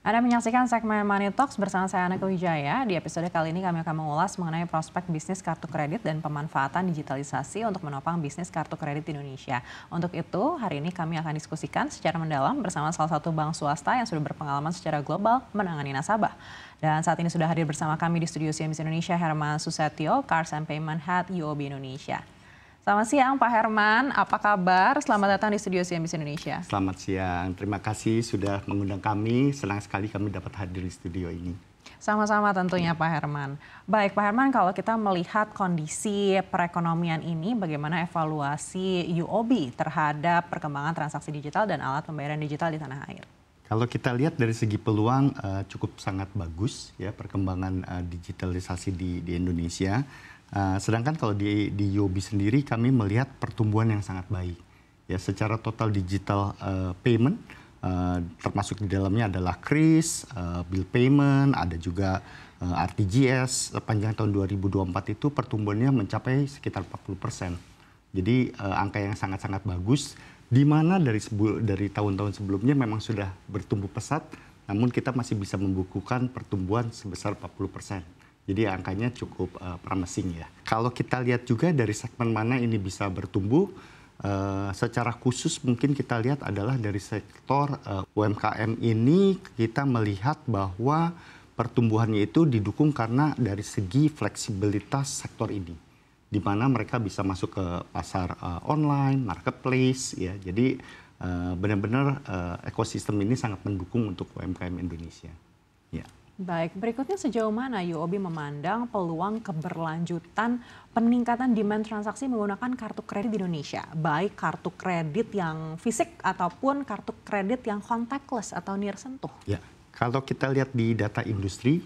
Anda menyaksikan segmen Money Talks bersama saya Aneka Wijaya. Di episode kali ini kami akan mengulas mengenai prospek bisnis kartu kredit dan pemanfaatan digitalisasi untuk menopang bisnis kartu kredit di Indonesia. Untuk itu, hari ini kami akan diskusikan secara mendalam bersama salah satu bank swasta yang sudah berpengalaman secara global menangani nasabah. Dan saat ini sudah hadir bersama kami di studio CNBC Indonesia, Herman Susetio, Cards and Payment Head UOB Indonesia. Selamat siang Pak Herman, apa kabar? Selamat datang di studio CNBC Indonesia. Selamat siang, terima kasih sudah mengundang kami. Senang sekali kami dapat hadir di studio ini. Sama-sama tentunya Pak Herman. Baik Pak Herman, kalau kita melihat kondisi perekonomian ini, bagaimana evaluasi UOB terhadap perkembangan transaksi digital dan alat pembayaran digital di tanah air? Kalau kita lihat dari segi peluang cukup sangat bagus ya perkembangan digitalisasi di Indonesia. Sedangkan kalau di UOB sendiri kami melihat pertumbuhan yang sangat baik. Ya, secara total digital payment termasuk di dalamnya adalah KRIS, bill payment, ada juga RTGS. Sepanjang tahun 2024 itu pertumbuhannya mencapai sekitar 40%. Jadi angka yang sangat-sangat bagus, di mana dari tahun-tahun sebelumnya memang sudah bertumbuh pesat, namun kita masih bisa membukukan pertumbuhan sebesar 40%. Jadi angkanya cukup promising ya. Kalau kita lihat juga dari segmen mana ini bisa bertumbuh, secara khusus mungkin kita lihat adalah dari sektor UMKM ini kita melihat bahwa pertumbuhannya itu didukung karena dari segi fleksibilitas sektor ini, di mana mereka bisa masuk ke pasar online, marketplace ya. Jadi benar-benar ekosistem ini sangat mendukung untuk UMKM Indonesia. Ya. Baik, berikutnya sejauh mana UOB memandang peluang keberlanjutan peningkatan demand transaksi menggunakan kartu kredit di Indonesia, baik kartu kredit yang fisik ataupun kartu kredit yang contactless atau near sentuh? Ya, kalau kita lihat di data industri,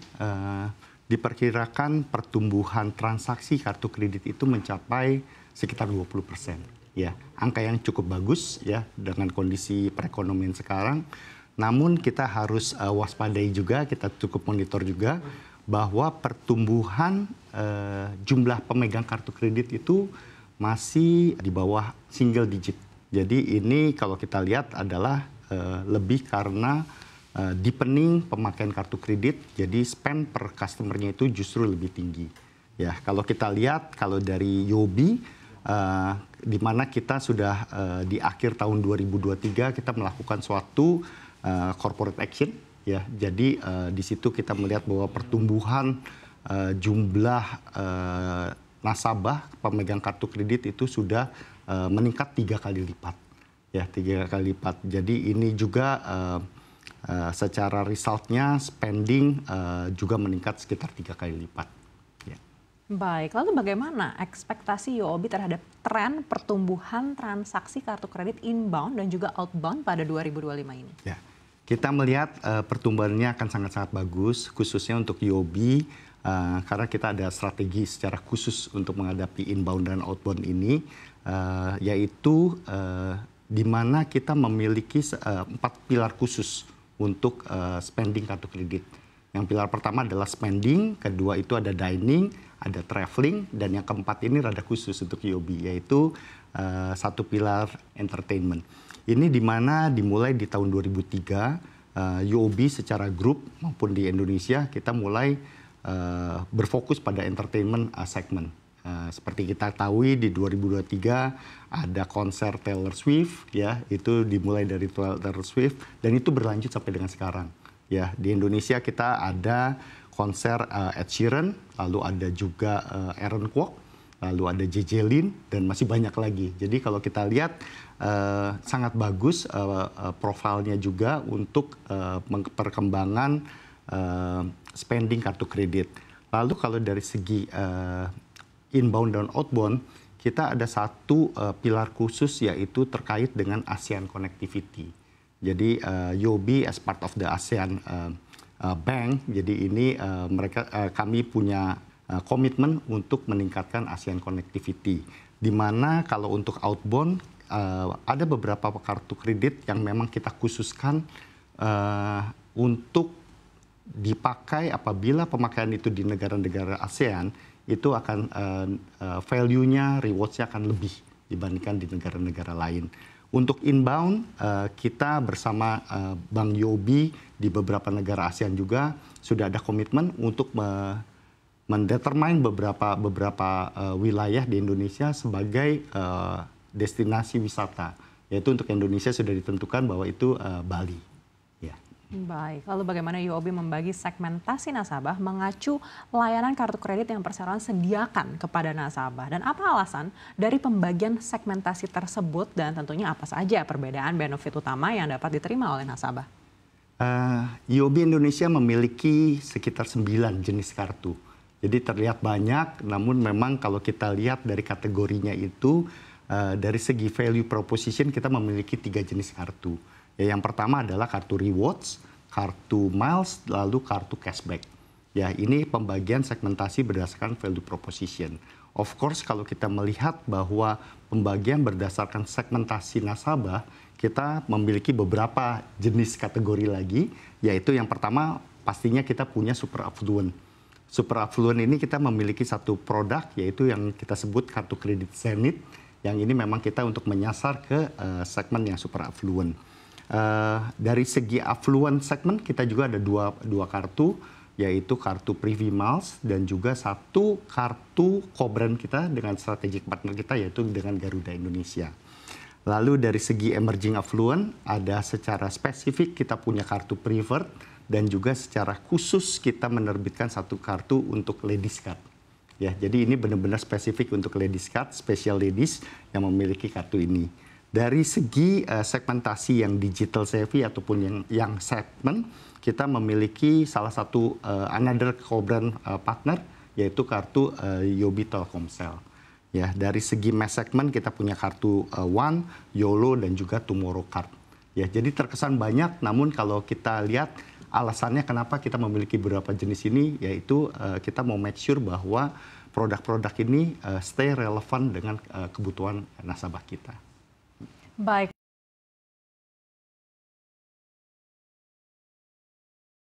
diperkirakan pertumbuhan transaksi kartu kredit itu mencapai sekitar 20%. Ya, angka yang cukup bagus ya dengan kondisi perekonomian sekarang. Namun kita harus waspadai juga, kita cukup monitor juga bahwa pertumbuhan jumlah pemegang kartu kredit itu masih di bawah single digit. Jadi ini kalau kita lihat adalah lebih karena deepening pemakaian kartu kredit, jadi spend per customer-nya itu justru lebih tinggi. Ya, kalau kita lihat kalau dari UOB, di mana kita sudah di akhir tahun 2023 kita melakukan suatu corporate action ya, jadi di situ kita melihat bahwa pertumbuhan jumlah nasabah pemegang kartu kredit itu sudah meningkat 3 kali lipat ya, 3 kali lipat. Jadi ini juga secara resultnya spending juga meningkat sekitar 3 kali lipat. Ya. Baik, lalu bagaimana ekspektasi UOB terhadap tren pertumbuhan transaksi kartu kredit inbound dan juga outbound pada 2025 ini? Ya. Kita melihat pertumbuhannya akan sangat-sangat bagus, khususnya untuk UOB, karena kita ada strategi secara khusus untuk menghadapi inbound dan outbound ini, yaitu di mana kita memiliki 4 pilar khusus untuk spending kartu kredit. Yang pilar pertama adalah spending, kedua itu ada dining, ada traveling, dan yang keempat ini rada khusus untuk UOB, yaitu satu pilar entertainment. Ini di mana dimulai di tahun 2003, UOB secara grup maupun di Indonesia kita mulai berfokus pada entertainment segment. Seperti kita tahu di 2023 ada konser Taylor Swift ya, itu dimulai dari Taylor Swift dan itu berlanjut sampai dengan sekarang. Ya, di Indonesia kita ada konser Ed Sheeran, lalu ada juga Aaron Kwok, lalu ada JJ Lin, dan masih banyak lagi. Jadi kalau kita lihat sangat bagus profilnya juga untuk perkembangan spending kartu kredit. Lalu kalau dari segi inbound dan outbound, kita ada satu pilar khusus yaitu terkait dengan ASEAN Connectivity. Jadi UOB as part of the ASEAN Bank, jadi ini kami punya komitmen untuk meningkatkan ASEAN Connectivity. Di mana kalau untuk outbound ada beberapa kartu kredit yang memang kita khususkan untuk dipakai apabila pemakaian itu di negara-negara ASEAN, itu akan value-nya, rewards-nya akan lebih dibandingkan di negara-negara lain. Untuk inbound, kita bersama Bank UOB di beberapa negara ASEAN juga sudah ada komitmen untuk mendetermine beberapa wilayah di Indonesia sebagai destinasi wisata. Yaitu untuk Indonesia sudah ditentukan bahwa itu Bali. Ya. Baik, lalu bagaimana UOB membagi segmentasi nasabah mengacu layanan kartu kredit yang perseroan sediakan kepada nasabah? Dan apa alasan dari pembagian segmentasi tersebut dan tentunya apa saja perbedaan benefit utama yang dapat diterima oleh nasabah? UOB Indonesia memiliki sekitar 9 jenis kartu. Jadi terlihat banyak, namun memang kalau kita lihat dari kategorinya itu, dari segi value proposition kita memiliki 3 jenis kartu. Ya, yang pertama adalah kartu rewards, kartu miles, lalu kartu cashback. Ya, ini pembagian segmentasi berdasarkan value proposition. Of course, kalau kita melihat bahwa pembagian berdasarkan segmentasi nasabah, kita memiliki beberapa jenis kategori lagi, yaitu yang pertama pastinya kita punya super affluent. Super affluent ini kita memiliki satu produk, yaitu yang kita sebut kartu kredit Zenith, yang ini memang kita untuk menyasar ke segmen yang super affluent. Dari segi affluent segment kita juga ada dua kartu, yaitu kartu Privy Miles dan juga satu kartu co-brand kita dengan strategic partner kita, yaitu dengan Garuda Indonesia. Lalu dari segi emerging affluent ada secara spesifik kita punya kartu preferred dan juga secara khusus kita menerbitkan satu kartu untuk ladies card. Ya, jadi ini benar-benar spesifik untuk ladies card, special ladies yang memiliki kartu ini. Dari segi segmentasi yang digital savvy ataupun yang segment, kita memiliki salah satu another co-brand partner, yaitu kartu UOB Telkomsel. Ya, dari segi mass segment kita punya kartu One, YOLO dan juga Tomorrow Card. Ya, jadi terkesan banyak, namun kalau kita lihat alasannya kenapa kita memiliki beberapa jenis ini, yaitu kita mau make sure bahwa produk-produk ini stay relevan dengan kebutuhan nasabah kita. Baik,